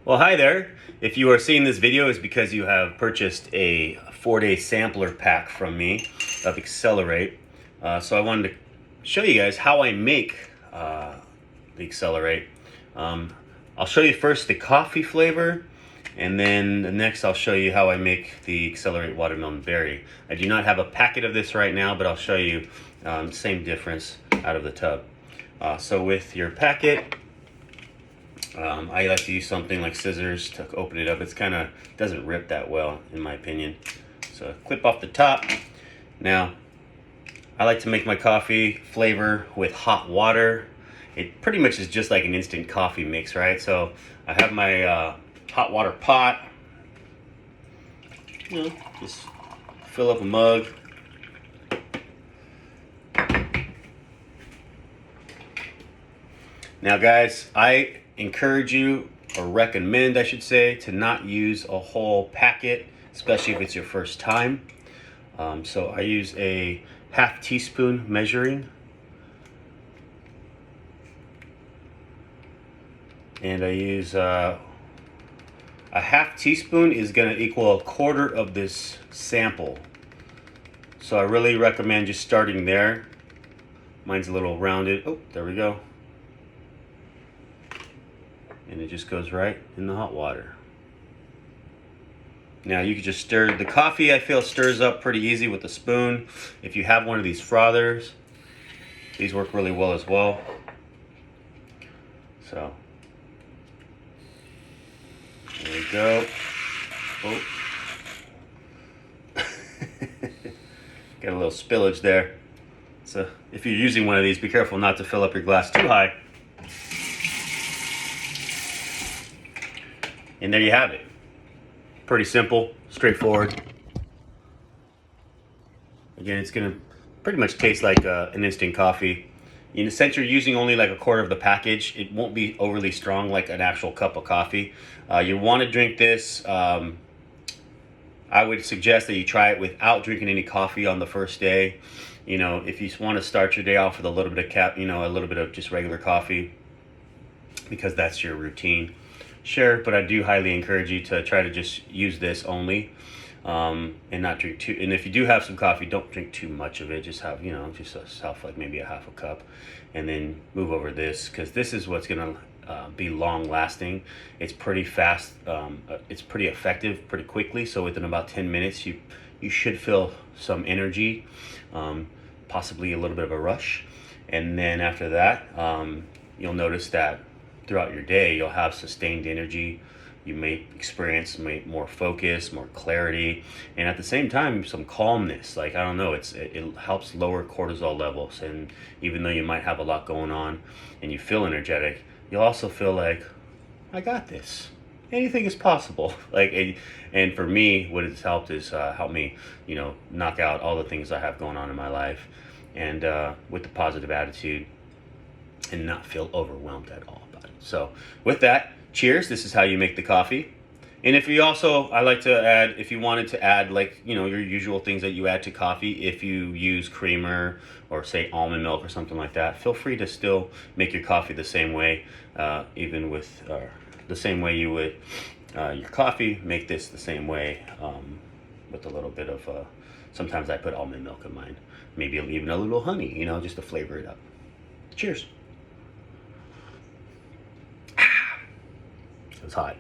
Well, hi there. If you are seeing this video, it's because you have purchased a 4-day sampler pack from me of Xcelerate. So I wanted to show you guys how I make the Xcelerate. I'll show you first the coffee flavor, and then next I'll show you how I make the Xcelerate watermelon berry. I do not have a packet of this right now, but I'll show you same difference out of the tub. So with your packet, I like to use something like scissors to open it up. It's kind of doesn't rip that well, in my opinion. So clip off the top. Now, I like to make my coffee flavor with hot water. It pretty much is just like an instant coffee mix, right? So I have my hot water pot. Just fill up a mug. Now, guys, I encourage you, or recommend I should say, to not use a whole packet, especially if it's your first time. So I use a half teaspoon measuring, and I use a half teaspoon is going to equal a quarter of this sample. So I really recommend just starting there. Mine's a little rounded. Oh, there we go. And it just goes right in the hot water. Now you can just stir the coffee. I feel stirs up pretty easy with a spoon. If you have one of these frothers, these work really well as well. So there we go. Oh. Got a little spillage there. So if you're using one of these, be careful not to fill up your glass too high. And there you have it. Pretty simple, straightforward. Again, it's gonna pretty much taste like an instant coffee. Since you're using only like a quarter of the package, it won't be overly strong like an actual cup of coffee. You want to drink this. I would suggest that you try it without drinking any coffee on the first day. If you want to start your day off with a little bit of a little bit of just regular coffee, because that's your routine. Sure, but I do highly encourage you to try to just use this only, and not drink too. And if you do have some coffee, don't drink too much of it. Just have just like maybe a half a cup, and then move over this, because this is what's gonna be long lasting. It's pretty fast. It's pretty effective, pretty quickly. So within about 10 minutes, you should feel some energy, possibly a little bit of a rush, and then after that, you'll notice that throughout your day, you'll have sustained energy. You may experience more focus, more clarity, and at the same time, some calmness. Like, I don't know, it helps lower cortisol levels. And even though you might have a lot going on and you feel energetic, you'll also feel like, I got this. Anything is possible. And for me, what it's helped is help me, knock out all the things I have going on in my life, and with the positive attitude, and not feel overwhelmed at all about it. So with that, cheers. This is how you make the coffee. And if you also, I like to add, if you wanted to add your usual things that you add to coffee, if you use creamer or say almond milk or something like that, feel free to still make your coffee the same way, even with the same way you would your coffee. Make this the same way, with a little bit of, sometimes I put almond milk in mine, maybe even a little honey, just to flavor it up. Cheers. It's hot.